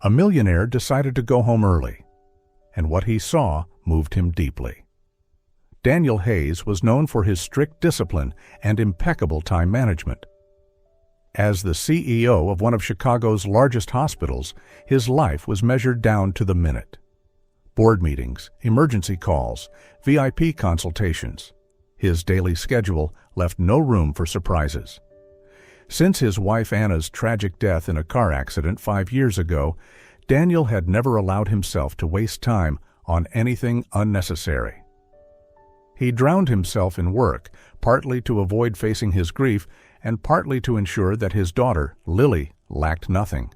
A millionaire decided to go home early, and what he saw moved him deeply. Daniel Hayes was known for his strict discipline and impeccable time management. As the CEO of one of Chicago's largest hospitals, his life was measured down to the minute. Board meetings, emergency calls, VIP consultations. His daily schedule left no room for surprises. Since his wife Anna's tragic death in a car accident 5 years ago, Daniel had never allowed himself to waste time on anything unnecessary. He drowned himself in work, partly to avoid facing his grief and partly to ensure that his daughter, Lily, lacked nothing.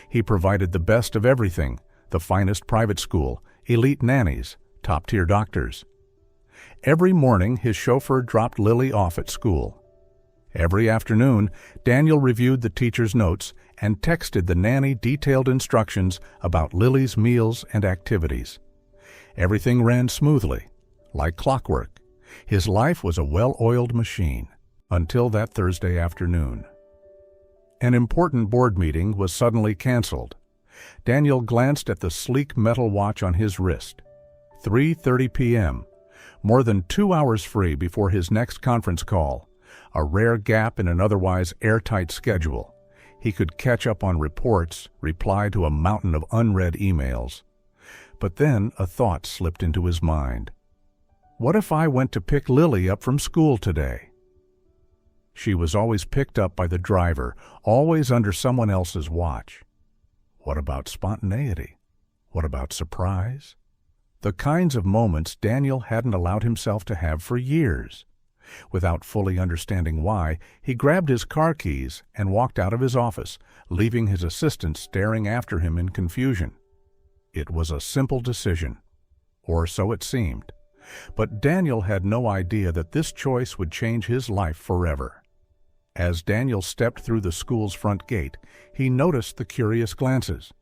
He provided the best of everything: the finest private school, elite nannies, top-tier doctors. Every morning, his chauffeur dropped Lily off at school. Every afternoon, Daniel reviewed the teacher's notes and texted the nanny detailed instructions about Lily's meals and activities. Everything ran smoothly, like clockwork. His life was a well-oiled machine, until that Thursday afternoon. An important board meeting was suddenly canceled. Daniel glanced at the sleek metal watch on his wrist. 3:30 p.m., more than 2 hours free before his next conference call, a rare gap in an otherwise airtight schedule. He could catch up on reports, reply to a mountain of unread emails. But then a thought slipped into his mind. What if I went to pick Lily up from school today? She was always picked up by the driver, always under someone else's watch. What about spontaneity? What about surprise? The kinds of moments Daniel hadn't allowed himself to have for years. Without fully understanding why, he grabbed his car keys and walked out of his office, leaving his assistant staring after him in confusion. It was a simple decision, or so it seemed. But Daniel had no idea that this choice would change his life forever. As Daniel stepped through the school's front gate, he noticed the curious glances.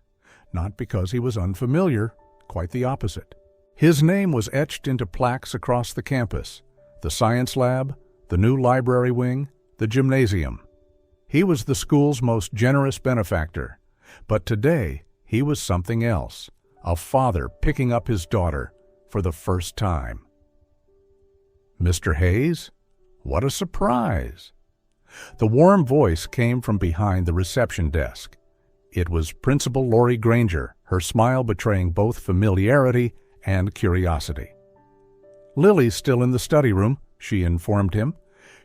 Not because he was unfamiliar, quite the opposite. His name was etched into plaques across the campus: the science lab, the new library wing, the gymnasium. He was the school's most generous benefactor. But today, he was something else: a father picking up his daughter for the first time. Mr. Hayes? What a surprise! The warm voice came from behind the reception desk. It was Principal Lori Granger, her smile betraying both familiarity and curiosity. Lily's still in the study room, she informed him.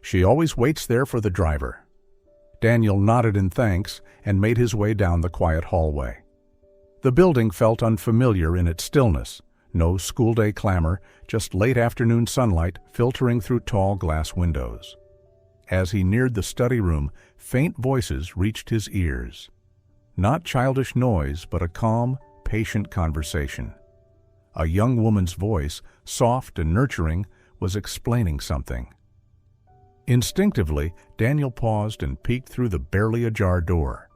She always waits there for the driver. Daniel nodded in thanks and made his way down the quiet hallway. The building felt unfamiliar in its stillness. No school day clamor, just late afternoon sunlight filtering through tall glass windows. As he neared the study room, faint voices reached his ears. Not childish noise, but a calm, patient conversation. A young woman's voice, soft and nurturing, was explaining something. Instinctively, Daniel paused and peeked through the barely ajar door.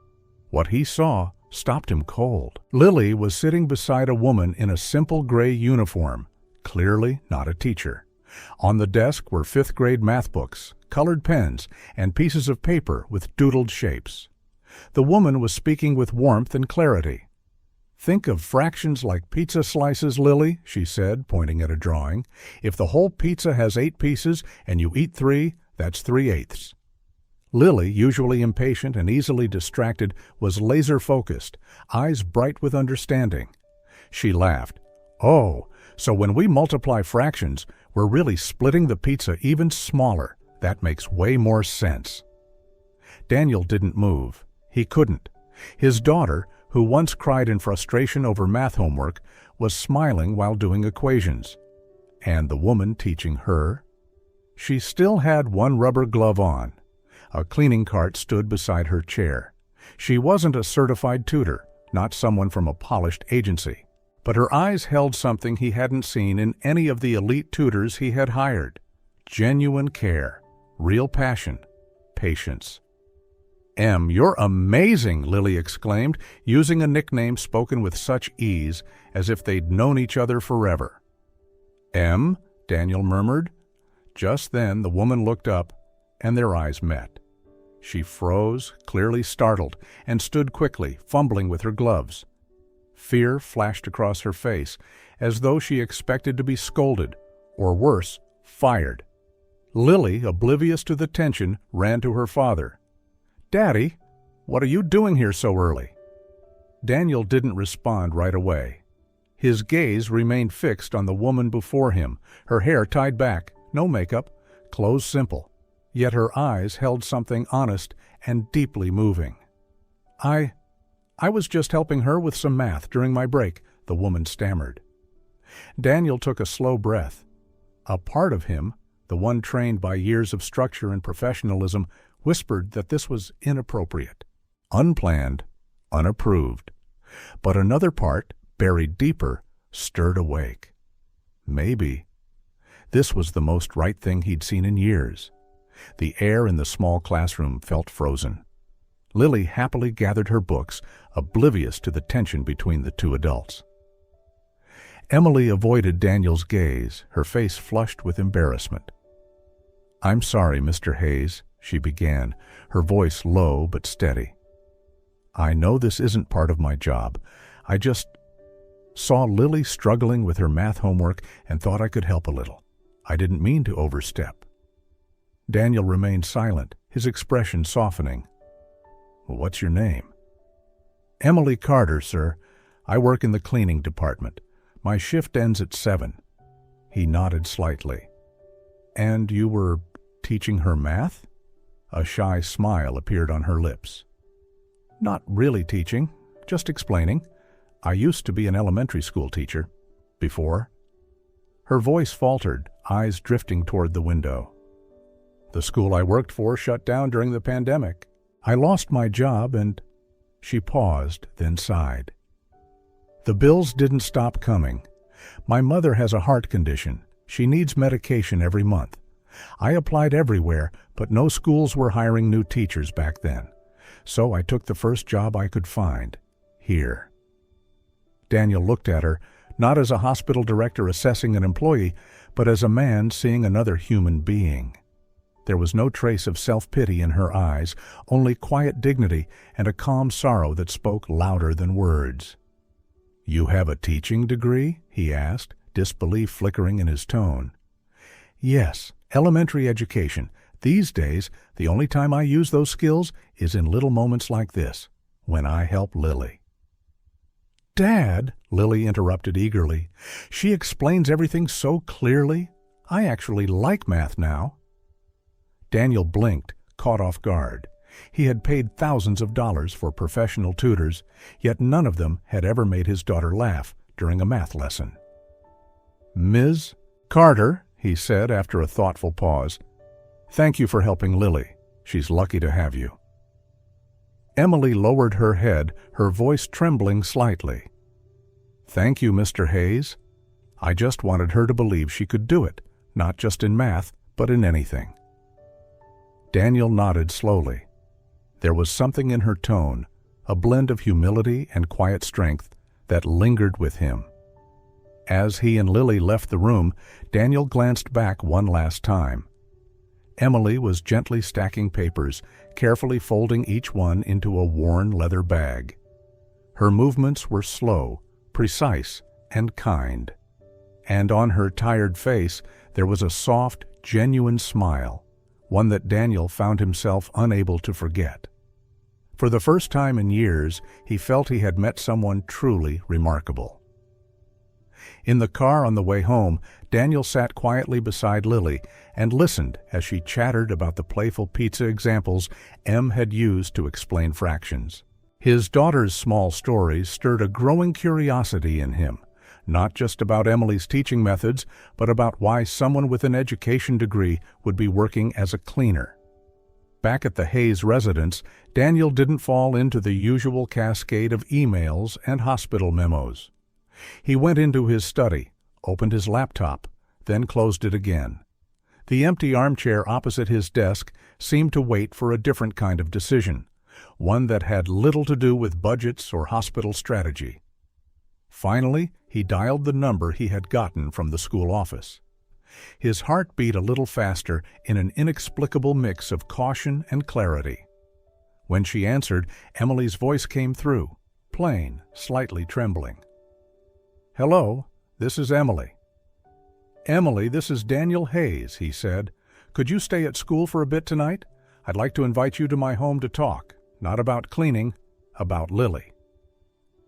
What he saw stopped him cold. Lily was sitting beside a woman in a simple gray uniform, clearly not a teacher. On the desk were 5th grade math books, colored pens, and pieces of paper with doodled shapes. The woman was speaking with warmth and clarity. "Think of fractions like pizza slices, Lily," she said, pointing at a drawing. "If the whole pizza has 8 pieces and you eat 3, that's 3/8. Lily, usually impatient and easily distracted, was laser-focused, eyes bright with understanding. She laughed. "Oh, so when we multiply fractions, we're really splitting the pizza even smaller. That makes way more sense." Daniel didn't move. He couldn't. His daughter, who once cried in frustration over math homework, was smiling while doing equations. And the woman teaching her? She still had one rubber glove on. A cleaning cart stood beside her chair. She wasn't a certified tutor, not someone from a polished agency. But her eyes held something he hadn't seen in any of the elite tutors he had hired. Genuine care, real passion, patience. "Em, you're amazing," Lily exclaimed, using a nickname spoken with such ease, as if they'd known each other forever. "Em?" Daniel murmured. Just then the woman looked up, and their eyes met. She froze, clearly startled, and stood quickly, fumbling with her gloves. Fear flashed across her face, as though she expected to be scolded, or worse, fired. Lily, oblivious to the tension, ran to her father. "Daddy, what are you doing here so early?" Daniel didn't respond right away. His gaze remained fixed on the woman before him, her hair tied back, no makeup, clothes simple. Yet her eyes held something honest and deeply moving. I was just helping her with some math during my break," the woman stammered. Daniel took a slow breath. A part of him, the one trained by years of structure and professionalism, whispered that this was inappropriate, unplanned, unapproved. But another part, buried deeper, stirred awake. Maybe. This was the most right thing he'd seen in years. The air in the small classroom felt frozen. Lily happily gathered her books, oblivious to the tension between the two adults. Emily avoided Daniel's gaze, her face flushed with embarrassment. "I'm sorry, Mr. Hayes," she began, her voice low but steady. "I know this isn't part of my job. I just saw Lily struggling with her math homework and thought I could help a little. I didn't mean to overstep." Daniel remained silent, his expression softening. "What's your name?" "Emily Carter, sir. I work in the cleaning department. My shift ends at 7. He nodded slightly. "And you were teaching her math?" A shy smile appeared on her lips. "Not really teaching, just explaining. I used to be an elementary school teacher. Before." Her voice faltered, eyes drifting toward the window. "The school I worked for shut down during the pandemic. I lost my job and—" She paused, then sighed. "The bills didn't stop coming. My mother has a heart condition. She needs medication every month. I applied everywhere, but no schools were hiring new teachers back then. So I took the first job I could find. Here." Daniel looked at her, not as a hospital director assessing an employee, but as a man seeing another human being. There was no trace of self-pity in her eyes, only quiet dignity and a calm sorrow that spoke louder than words. "You have a teaching degree?" he asked, disbelief flickering in his tone. "Yes, elementary education. These days, the only time I use those skills is in little moments like this, when I help Lily." "Dad," Lily interrupted eagerly, "she explains everything so clearly. I actually like math now." Daniel blinked, caught off guard. He had paid thousands of dollars for professional tutors, yet none of them had ever made his daughter laugh during a math lesson. "Ms. Carter," he said after a thoughtful pause, "thank you for helping Lily. She's lucky to have you." Emily lowered her head, her voice trembling slightly. "Thank you, Mr. Hayes. I just wanted her to believe she could do it, not just in math, but in anything." Daniel nodded slowly. There was something in her tone, a blend of humility and quiet strength, that lingered with him. As he and Lily left the room, Daniel glanced back one last time. Emily was gently stacking papers, carefully folding each one into a worn leather bag. Her movements were slow, precise, and kind. And on her tired face there was a soft, genuine smile, one that Daniel found himself unable to forget. For the first time in years, he felt he had met someone truly remarkable. In the car on the way home, Daniel sat quietly beside Lily and listened as she chattered about the playful pizza examples Em had used to explain fractions. His daughter's small stories stirred a growing curiosity in him, not just about Emily's teaching methods, but about why someone with an education degree would be working as a cleaner. Back at the Hayes residence, Daniel didn't fall into the usual cascade of emails and hospital memos. He went into his study, opened his laptop, then closed it again. The empty armchair opposite his desk seemed to wait for a different kind of decision, one that had little to do with budgets or hospital strategy. Finally, he dialed the number he had gotten from the school office. His heart beat a little faster in an inexplicable mix of caution and clarity. When she answered, Emily's voice came through, plain, slightly trembling. "Hello, this is Emily." "Emily, this is Daniel Hayes," he said. "Could you stay at school for a bit tonight? I'd like to invite you to my home to talk, not about cleaning, about Lily."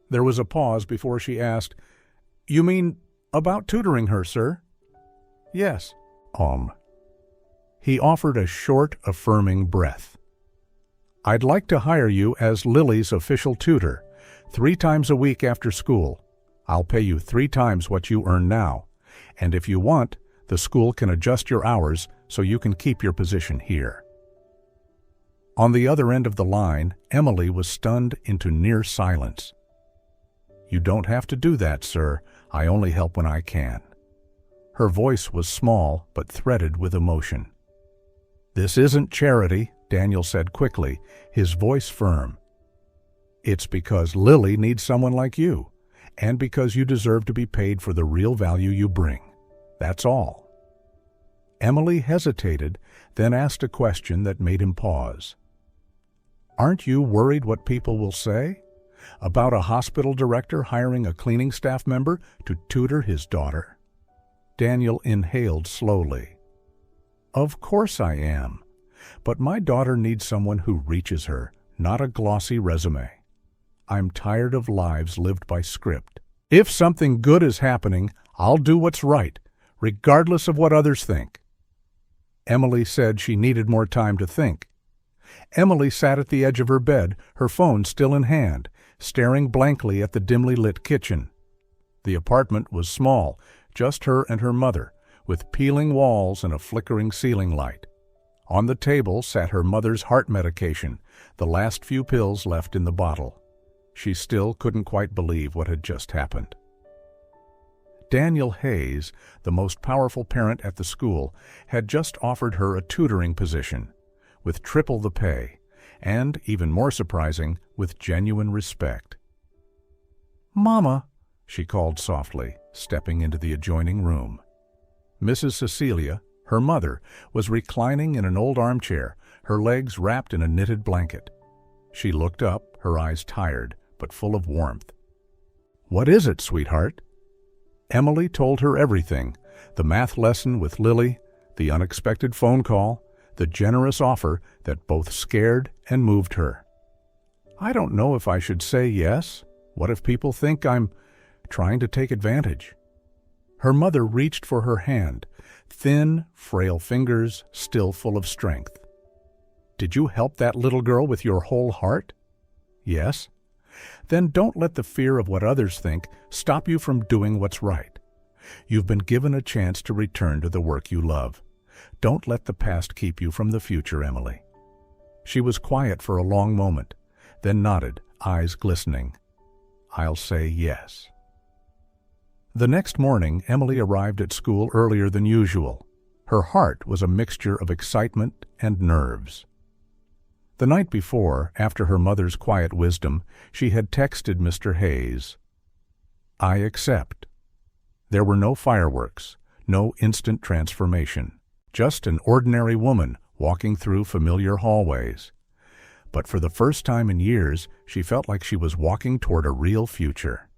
There was a pause before she asked, "You mean about tutoring her, sir?" "Yes." He offered a short, affirming breath. "I'd like to hire you as Lily's official tutor, 3 times a week after school. I'll pay you 3 times what you earn now, and if you want, the school can adjust your hours so you can keep your position here." On the other end of the line, Emily was stunned into near silence. "You don't have to do that, sir. I only help when I can." Her voice was small but threaded with emotion. "This isn't charity," Daniel said quickly, his voice firm. "It's because Lily needs someone like you, and because you deserve to be paid for the real value you bring. That's all." Emily hesitated, then asked a question that made him pause. "Aren't you worried what people will say? About a hospital director hiring a cleaning staff member to tutor his daughter?" Daniel inhaled slowly. "Of course I am. But my daughter needs someone who reaches her, not a glossy resume. I'm tired of lives lived by script. If something good is happening, I'll do what's right, regardless of what others think." Emily said she needed more time to think. Emily sat at the edge of her bed, her phone still in hand, staring blankly at the dimly lit kitchen. The apartment was small, just her and her mother, with peeling walls and a flickering ceiling light. On the table sat her mother's heart medication, the last few pills left in the bottle. She still couldn't quite believe what had just happened. Daniel Hayes, the most powerful parent at the school, had just offered her a tutoring position, with triple the pay, and, even more surprising, with genuine respect. "Mama," she called softly, stepping into the adjoining room. Mrs. Cecilia, her mother, was reclining in an old armchair, her legs wrapped in a knitted blanket. She looked up, her eyes tired, but full of warmth. "What is it, sweetheart?" Emily told her everything, the math lesson with Lily, the unexpected phone call, the generous offer that both scared and moved her. "I don't know if I should say yes. What if people think I'm trying to take advantage?" Her mother reached for her hand, thin, frail fingers still full of strength. "Did you help that little girl with your whole heart?" "Yes." "Then don't let the fear of what others think stop you from doing what's right. You've been given a chance to return to the work you love. Don't let the past keep you from the future, Emily." She was quiet for a long moment, then nodded, eyes glistening. "I'll say yes." The next morning, Emily arrived at school earlier than usual. Her heart was a mixture of excitement and nerves. The night before, after her mother's quiet wisdom, she had texted Mr. Hayes, "I accept." There were no fireworks, no instant transformation, just an ordinary woman walking through familiar hallways. But for the first time in years, she felt like she was walking toward a real future.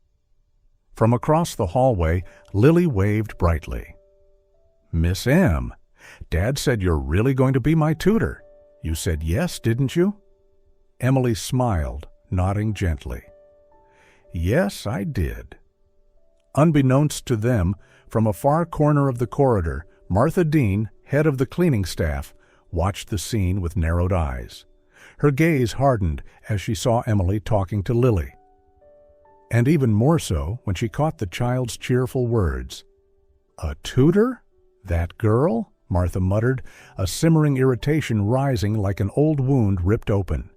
From across the hallway, Lily waved brightly. "Miss M, Dad said you're really going to be my tutor. You said yes, didn't you?" Emily smiled, nodding gently. "Yes, I did." Unbeknownst to them, from a far corner of the corridor, Martha Dean, head of the cleaning staff, watched the scene with narrowed eyes. Her gaze hardened as she saw Emily talking to Lily. And even more so when she caught the child's cheerful words. "A tutor? That girl?" Martha muttered, a simmering irritation rising like an old wound ripped open.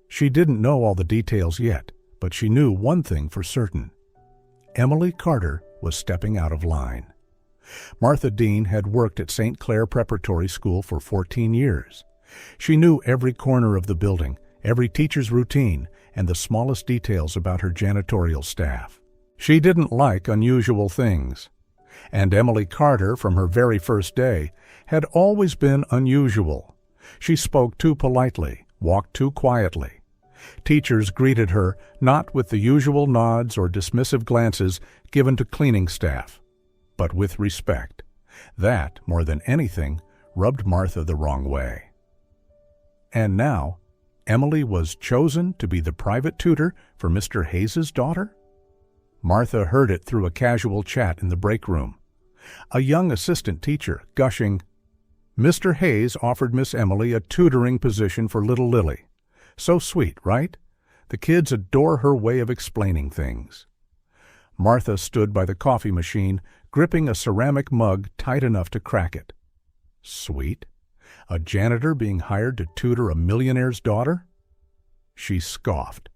She didn't know all the details yet, but she knew one thing for certain. Emily Carter was stepping out of line. Martha Dean had worked at St. Clair Preparatory School for 14 years. She knew every corner of the building, every teacher's routine, and the smallest details about her janitorial staff. She didn't like unusual things. And Emily Carter, from her very first day, had always been unusual. She spoke too politely, walked too quietly. Teachers greeted her not with the usual nods or dismissive glances given to cleaning staff, but with respect. That, more than anything, rubbed Martha the wrong way. And now, Emily was chosen to be the private tutor for Mr. Hayes's daughter? Martha heard it through a casual chat in the break room. A young assistant teacher gushing, "Mr. Hayes offered Miss Emily a tutoring position for little Lily. So sweet, right? The kids adore her way of explaining things." Martha stood by the coffee machine, gripping a ceramic mug tight enough to crack it. Sweet? A janitor being hired to tutor a millionaire's daughter? She scoffed.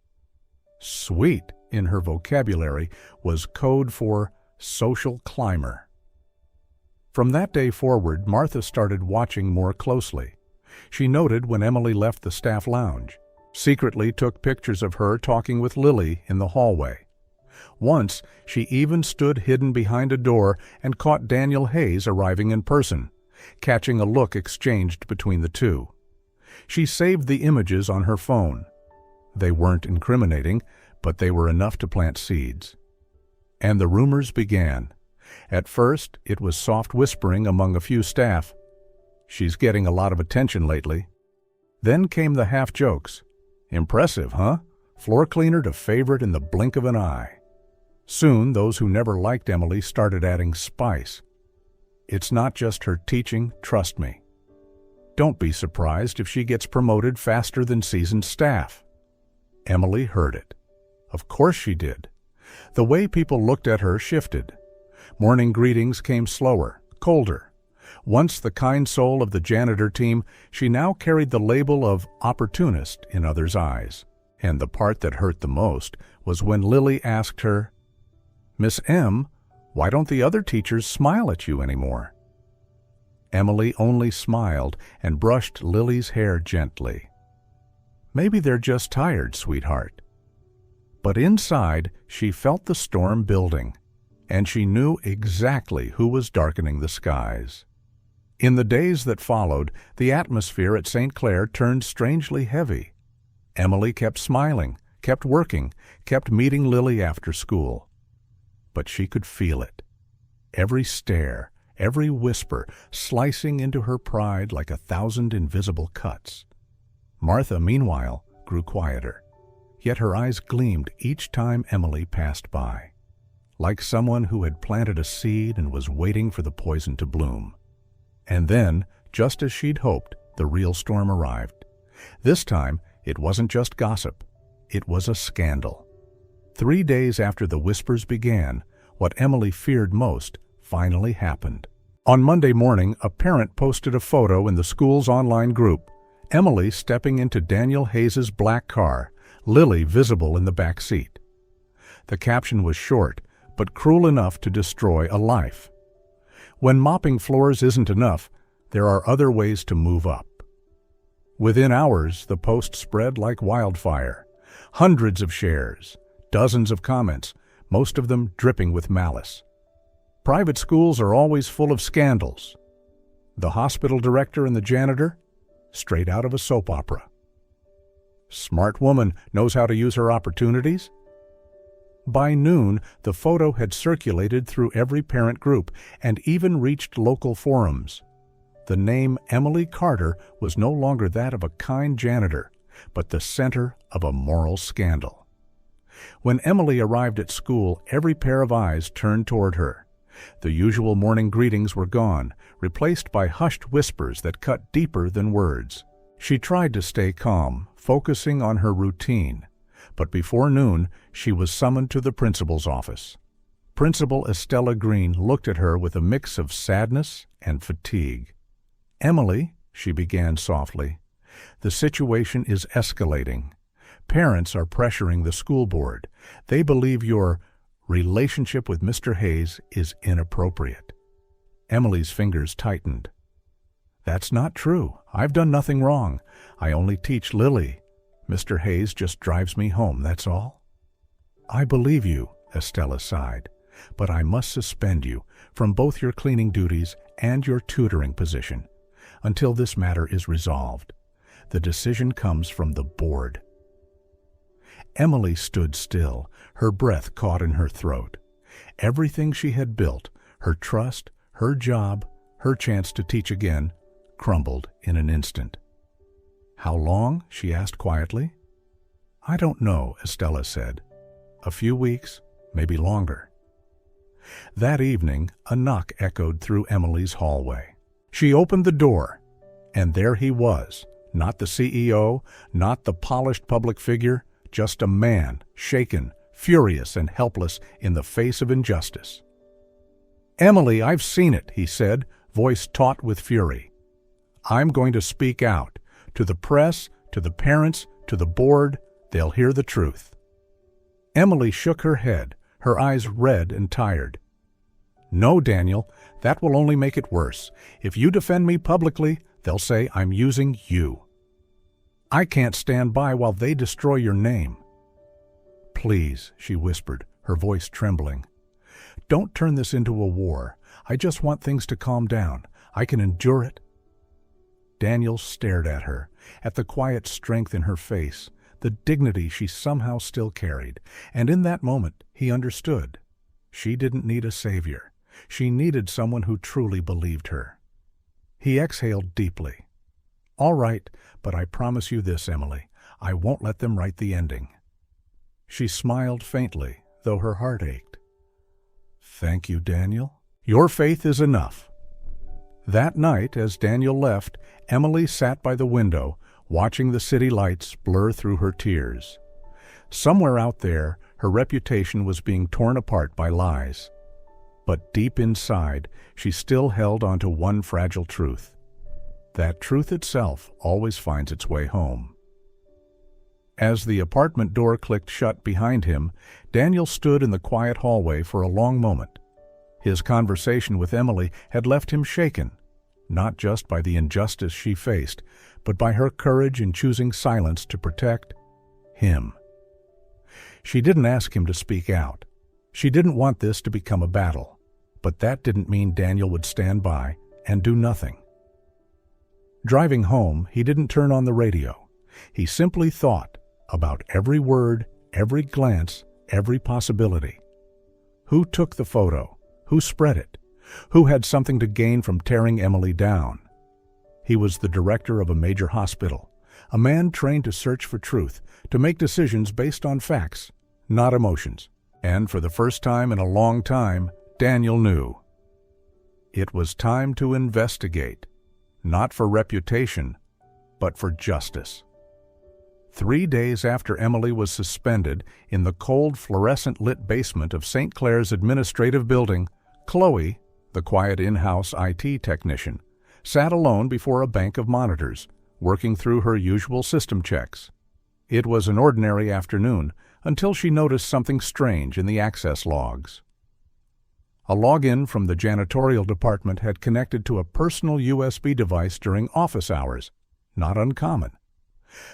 Sweet, in her vocabulary, was code for social climber. From that day forward, Martha started watching more closely. She noted when Emily left the staff lounge, secretly took pictures of her talking with Lily in the hallway. Once, she even stood hidden behind a door and caught Daniel Hayes arriving in person, catching a look exchanged between the two. She saved the images on her phone. They weren't incriminating, but they were enough to plant seeds. And the rumors began. At first, it was soft whispering among a few staff. "She's getting a lot of attention lately." Then came the half-jokes. "Impressive, huh? Floor cleaner to favorite in the blink of an eye." Soon, those who never liked Emily started adding spice. "It's not just her teaching, trust me. Don't be surprised if she gets promoted faster than seasoned staff." Emily heard it. Of course she did. The way people looked at her shifted. Morning greetings came slower, colder. Once the kind soul of the janitor team, she now carried the label of opportunist in others' eyes. And the part that hurt the most was when Lily asked her, "Miss M, why don't the other teachers smile at you anymore?" Emily only smiled and brushed Lily's hair gently. "Maybe they're just tired, sweetheart." But inside, she felt the storm building, and she knew exactly who was darkening the skies. In the days that followed, the atmosphere at St. Clair turned strangely heavy. Emily kept smiling, kept working, kept meeting Lily after school. But she could feel it. Every stare, every whisper, slicing into her pride like 1,000 invisible cuts. Martha, meanwhile, grew quieter, yet her eyes gleamed each time Emily passed by, like someone who had planted a seed and was waiting for the poison to bloom. And then, just as she'd hoped, the real storm arrived. This time, it wasn't just gossip. It was a scandal. 3 days after the whispers began, what Emily feared most finally happened. On Monday morning, a parent posted a photo in the school's online group, Emily stepping into Daniel Hayes's black car, Lily visible in the back seat. The caption was short, but cruel enough to destroy a life. When mopping floors isn't enough, there are other ways to move up. Within hours, the post spread like wildfire. Hundreds of shares, dozens of comments, most of them dripping with malice. Private schools are always full of scandals. The hospital director and the janitor? Straight out of a soap opera. Smart woman knows how to use her opportunities? By noon, the photo had circulated through every parent group and even reached local forums. The name Emily Carter was no longer that of a kind janitor, but the center of a moral scandal. When Emily arrived at school, every pair of eyes turned toward her. The usual morning greetings were gone, replaced by hushed whispers that cut deeper than words. She tried to stay calm, focusing on her routine, but before noon, she was summoned to the principal's office. Principal Estella Green looked at her with a mix of sadness and fatigue. "Emily," she began softly, "the situation is escalating. Parents are pressuring the school board. They believe your relationship with Mr. Hayes is inappropriate." Emily's fingers tightened. "That's not true. I've done nothing wrong. I only teach Lily. Mr. Hayes just drives me home, that's all." "I believe you," Estella sighed, "but I must suspend you from both your cleaning duties and your tutoring position until this matter is resolved. The decision comes from the board. Emily stood still, her breath caught in her throat. Everything she had built, her trust, her job, her chance to teach again, crumbled in an instant. "How long?" she asked quietly. "I don't know," Estella said. "A few weeks, maybe longer." That evening, a knock echoed through Emily's hallway. She opened the door, and there he was, not the CEO, not the polished public figure, just a man, shaken, furious, and helpless in the face of injustice. "Emily, I've seen it," he said, voice taut with fury. "I'm going to speak out. To the press, to the parents, to the board, they'll hear the truth." Emily shook her head, her eyes red and tired. "No, Daniel, that will only make it worse. If you defend me publicly, they'll say I'm using you. I can't stand by while they destroy your name." "Please," she whispered, her voice trembling. "Don't turn this into a war. I just want things to calm down. I can endure it." Daniel stared at her, at the quiet strength in her face, the dignity she somehow still carried, and in that moment he understood. She didn't need a savior. She needed someone who truly believed her. He exhaled deeply. "All right, but I promise you this, Emily. I won't let them write the ending." She smiled faintly, though her heart ached. "Thank you, Daniel. Your faith is enough." That night, as Daniel left, Emily sat by the window, watching the city lights blur through her tears. Somewhere out there, her reputation was being torn apart by lies. But deep inside, she still held on to one fragile truth. That truth itself always finds its way home. As the apartment door clicked shut behind him, Daniel stood in the quiet hallway for a long moment. His conversation with Emily had left him shaken, not just by the injustice she faced, but by her courage in choosing silence to protect him. She didn't ask him to speak out. She didn't want this to become a battle, but that didn't mean Daniel would stand by and do nothing. Driving home, he didn't turn on the radio. He simply thought about every word, every glance, every possibility. Who took the photo? Who spread it? Who had something to gain from tearing Emily down? He was the director of a major hospital, a man trained to search for truth, to make decisions based on facts, not emotions. And for the first time in a long time, Daniel knew. It was time to investigate, not for reputation, but for justice. 3 days after Emily was suspended, in the cold, fluorescent-lit basement of St. Clair's administrative building, Chloe, the quiet in-house IT technician, sat alone before a bank of monitors, working through her usual system checks. It was an ordinary afternoon until she noticed something strange in the access logs. A login from the janitorial department had connected to a personal USB device during office hours, not uncommon.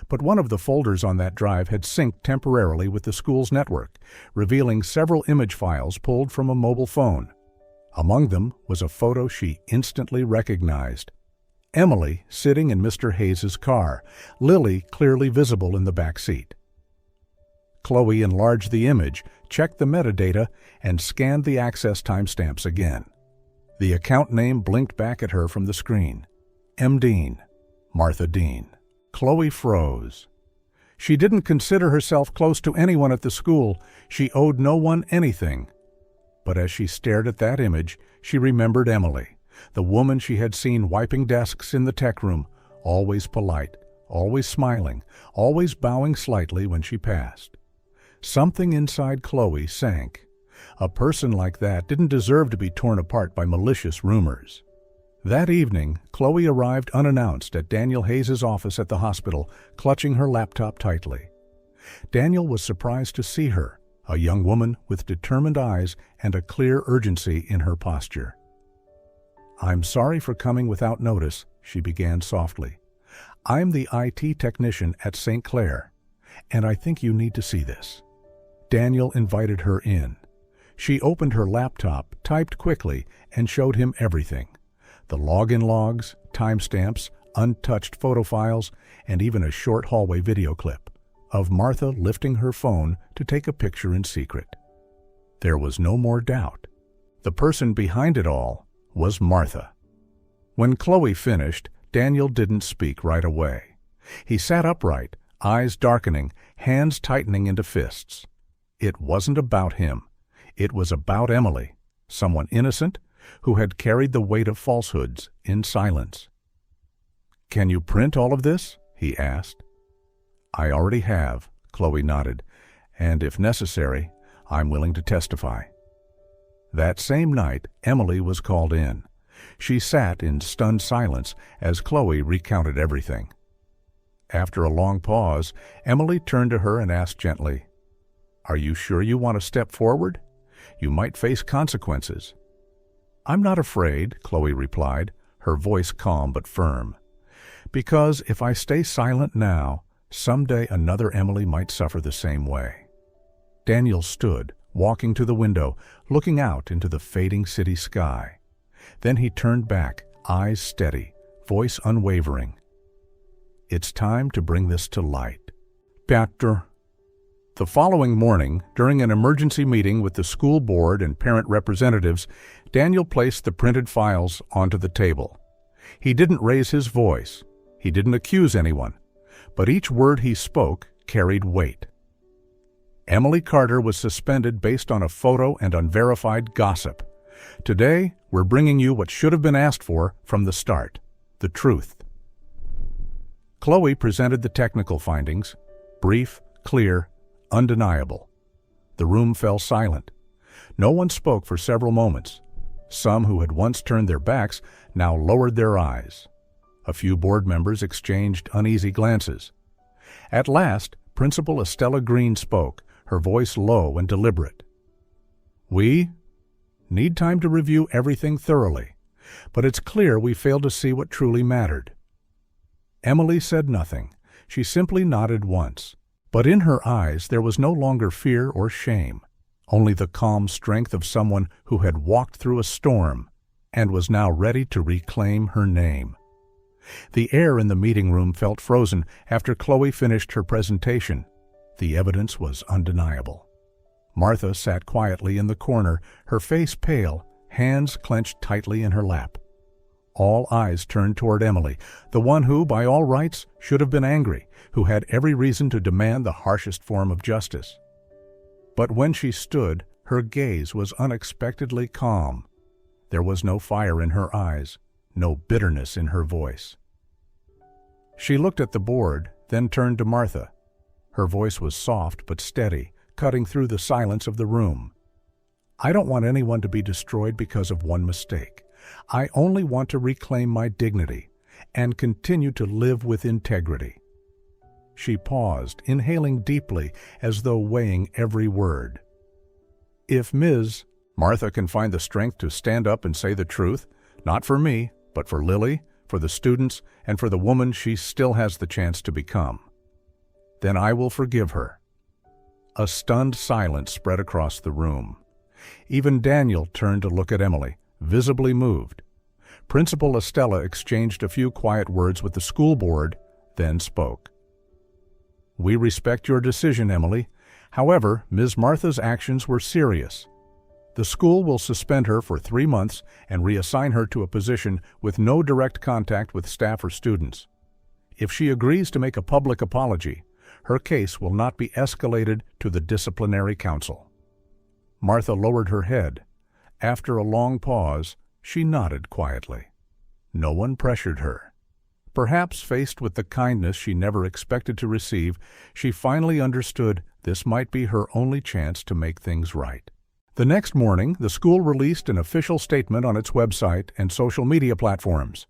But one of the folders on that drive had synced temporarily with the school's network, revealing several image files pulled from a mobile phone. Among them was a photo she instantly recognized. Emily sitting in Mr. Hayes's car, Lily clearly visible in the back seat. Chloe enlarged the image, checked the metadata, and scanned the access timestamps again. The account name blinked back at her from the screen. M. Dean, Martha Dean. Chloe froze. She didn't consider herself close to anyone at the school. She owed no one anything. But as she stared at that image, she remembered Emily, the woman she had seen wiping desks in the tech room, always polite, always smiling, always bowing slightly when she passed. Something inside Chloe sank. A person like that didn't deserve to be torn apart by malicious rumors. That evening, Chloe arrived unannounced at Daniel Hayes's office at the hospital, clutching her laptop tightly. Daniel was surprised to see her, a young woman with determined eyes and a clear urgency in her posture. "I'm sorry for coming without notice," she began softly. "I'm the IT technician at St. Clair, and I think you need to see this." Daniel invited her in. She opened her laptop, typed quickly, and showed him everything. The login logs, timestamps, untouched photo files, and even a short hallway video clip of Martha lifting her phone to take a picture in secret. There was no more doubt. The person behind it all was Martha. When Chloe finished, Daniel didn't speak right away. He sat upright, eyes darkening, hands tightening into fists. It wasn't about him. It was about Emily, someone innocent who had carried the weight of falsehoods in silence. "Can you print all of this?" he asked. "I already have," Chloe nodded, "and if necessary, I'm willing to testify." That same night, Emily was called in. She sat in stunned silence as Chloe recounted everything. After a long pause, Emily turned to her and asked gently, "Are you sure you want to step forward? You might face consequences." "I'm not afraid," Chloe replied, her voice calm but firm. "Because if I stay silent now, someday another Emily might suffer the same way." Daniel stood, walking to the window, looking out into the fading city sky. Then he turned back, eyes steady, voice unwavering. "It's time to bring this to light." The following morning, during an emergency meeting with the school board and parent representatives, Daniel placed the printed files onto the table. He didn't raise his voice. He didn't accuse anyone. But each word he spoke carried weight. Emily Carter was suspended based on a photo and unverified gossip. Today, we're bringing you what should have been asked for from the start: the truth. Chloe presented the technical findings, brief, clear, undeniable. The room fell silent. No one spoke for several moments. Some who had once turned their backs now lowered their eyes. A few board members exchanged uneasy glances. At last, Principal Estella Green spoke, her voice low and deliberate. "We need time to review everything thoroughly, but it's clear we failed to see what truly mattered." Emily said nothing. She simply nodded once. But in her eyes there was no longer fear or shame, only the calm strength of someone who had walked through a storm and was now ready to reclaim her name. The air in the meeting room felt frozen after Chloe finished her presentation. The evidence was undeniable. Martha sat quietly in the corner, her face pale, hands clenched tightly in her lap. All eyes turned toward Emily, the one who, by all rights, should have been angry, who had every reason to demand the harshest form of justice. But when she stood, her gaze was unexpectedly calm. There was no fire in her eyes, no bitterness in her voice. She looked at the board, then turned to Martha. Her voice was soft but steady, cutting through the silence of the room. "I don't want anyone to be destroyed because of one mistake. I only want to reclaim my dignity and continue to live with integrity." She paused, inhaling deeply as though weighing every word. "If Ms. Martha can find the strength to stand up and say the truth, not for me, but for Lily, for the students, and for the woman she still has the chance to become, then I will forgive her." A stunned silence spread across the room. Even Daniel turned to look at Emily, visibly moved. Principal Estella exchanged a few quiet words with the school board, then spoke. "We respect your decision, Emily. However, Ms. Martha's actions were serious. The school will suspend her for 3 months and reassign her to a position with no direct contact with staff or students. If she agrees to make a public apology, her case will not be escalated to the disciplinary council." Martha lowered her head. After a long pause, she nodded quietly. No one pressured her. Perhaps faced with the kindness she never expected to receive, she finally understood this might be her only chance to make things right. The next morning, the school released an official statement on its website and social media platforms.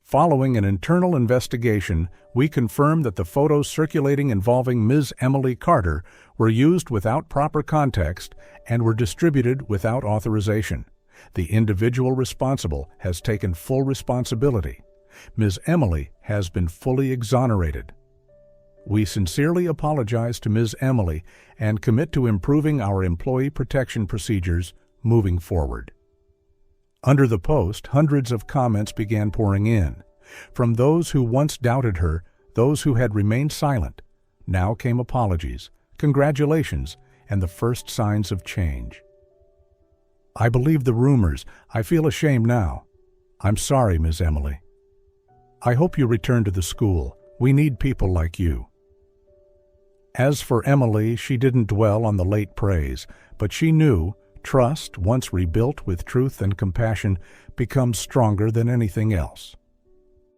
Following an internal investigation, we confirmed that the photos circulating involving Ms. Emily Carter were used without proper context and were distributed without authorization. The individual responsible has taken full responsibility. Ms. Emily has been fully exonerated. We sincerely apologize to Ms. Emily and commit to improving our employee protection procedures moving forward. Under the post, hundreds of comments began pouring in. From those who once doubted her, those who had remained silent, now came apologies, congratulations, and the first signs of change. "I believe the rumors. I feel ashamed now. I'm sorry, Miss Emily. I hope you return to the school. We need people like you." As for Emily, she didn't dwell on the late praise, but she knew trust, once rebuilt with truth and compassion, becomes stronger than anything else.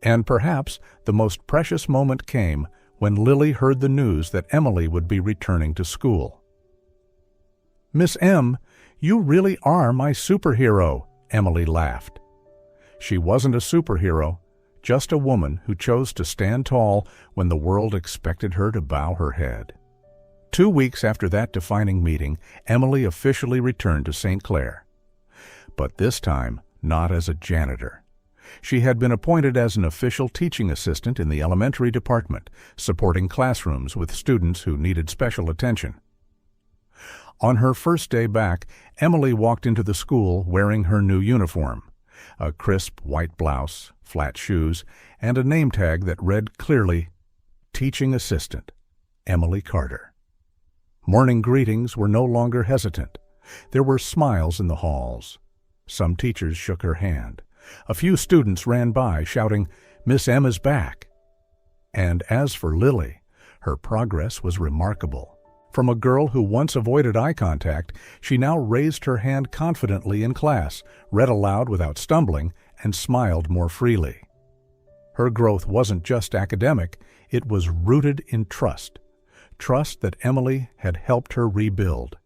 And perhaps the most precious moment came when Lily heard the news that Emily would be returning to school. "Miss M, you really are my superhero," Emily laughed. She wasn't a superhero, just a woman who chose to stand tall when the world expected her to bow her head. 2 weeks after that defining meeting, Emily officially returned to St. Clair. But this time, not as a janitor. She had been appointed as an official teaching assistant in the elementary department, supporting classrooms with students who needed special attention. On her first day back, Emily walked into the school wearing her new uniform, a crisp white blouse, flat shoes, and a name tag that read clearly, "Teaching Assistant, Emily Carter." Morning greetings were no longer hesitant. There were smiles in the halls. Some teachers shook her hand. A few students ran by, shouting, "Miss M is back." And as for Lily, her progress was remarkable. From a girl who once avoided eye contact, she now raised her hand confidently in class, read aloud without stumbling, and smiled more freely. Her growth wasn't just academic, it was rooted in trust. Trust that Emily had helped her rebuild.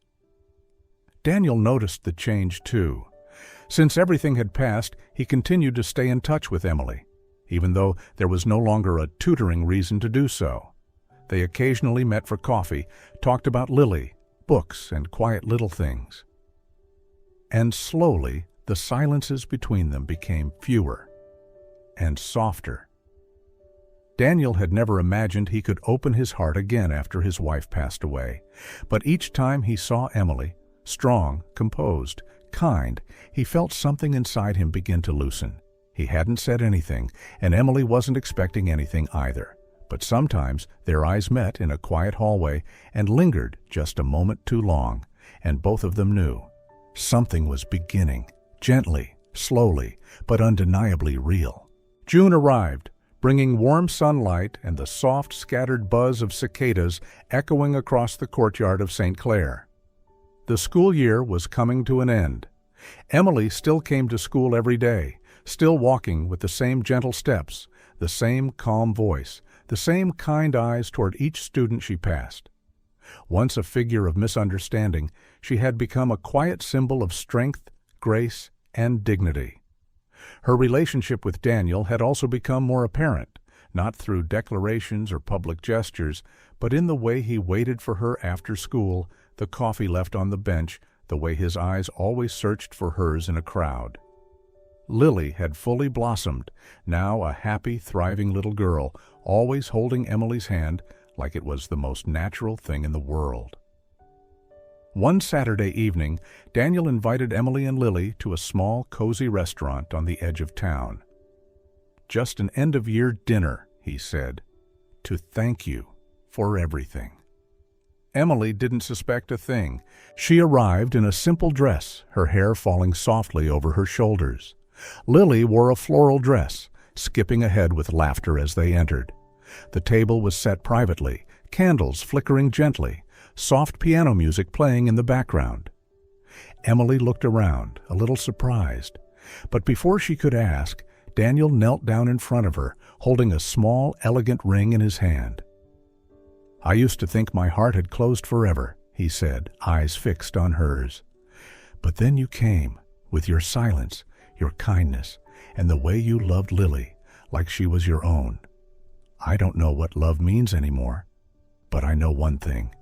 Daniel noticed the change too. Since everything had passed, he continued to stay in touch with Emily, even though there was no longer a tutoring reason to do so. They occasionally met for coffee, talked about Lily, books, and quiet little things. And slowly, the silences between them became fewer and softer. Daniel had never imagined he could open his heart again after his wife passed away, but each time he saw Emily, strong, composed, kind, he felt something inside him begin to loosen. He hadn't said anything, and Emily wasn't expecting anything either. But sometimes their eyes met in a quiet hallway and lingered just a moment too long, and both of them knew something was beginning, gently, slowly, but undeniably real. June arrived, bringing warm sunlight and the soft, scattered buzz of cicadas echoing across the courtyard of St. Clair. The school year was coming to an end. Emily still came to school every day, still walking with the same gentle steps, the same calm voice, the same kind eyes toward each student she passed. Once a figure of misunderstanding, she had become a quiet symbol of strength, grace, and dignity. Her relationship with Daniel had also become more apparent, not through declarations or public gestures, but in the way he waited for her after school, the coffee left on the bench, the way his eyes always searched for hers in a crowd. Lily had fully blossomed, now a happy, thriving little girl, always holding Emily's hand like it was the most natural thing in the world. One Saturday evening, Daniel invited Emily and Lily to a small, cozy restaurant on the edge of town. "Just an end-of-year dinner," he said, "to thank you for everything." Emily didn't suspect a thing. She arrived in a simple dress, her hair falling softly over her shoulders. Lily wore a floral dress, skipping ahead with laughter as they entered. The table was set privately, candles flickering gently, soft piano music playing in the background. Emily looked around, a little surprised. But before she could ask, Daniel knelt down in front of her, holding a small, elegant ring in his hand. "I used to think my heart had closed forever," he said, eyes fixed on hers. "But then you came, with your silence, your kindness, and the way you loved Lily, like she was your own. I don't know what love means anymore, but I know one thing.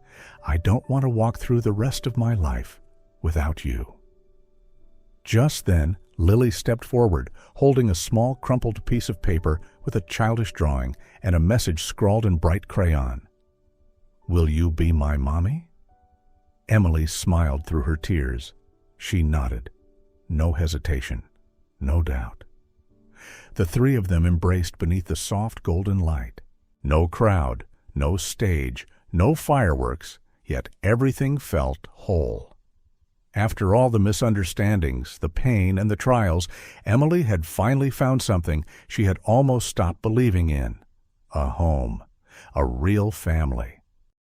I don't want to walk through the rest of my life without you." Just then, Lily stepped forward, holding a small crumpled piece of paper with a childish drawing and a message scrawled in bright crayon. "Will you be my mommy?" Emily smiled through her tears. She nodded. No hesitation, no doubt. The three of them embraced beneath the soft golden light. No crowd, no stage, no fireworks, yet everything felt whole. After all the misunderstandings, the pain, and the trials, Emily had finally found something she had almost stopped believing in: a home, a real family.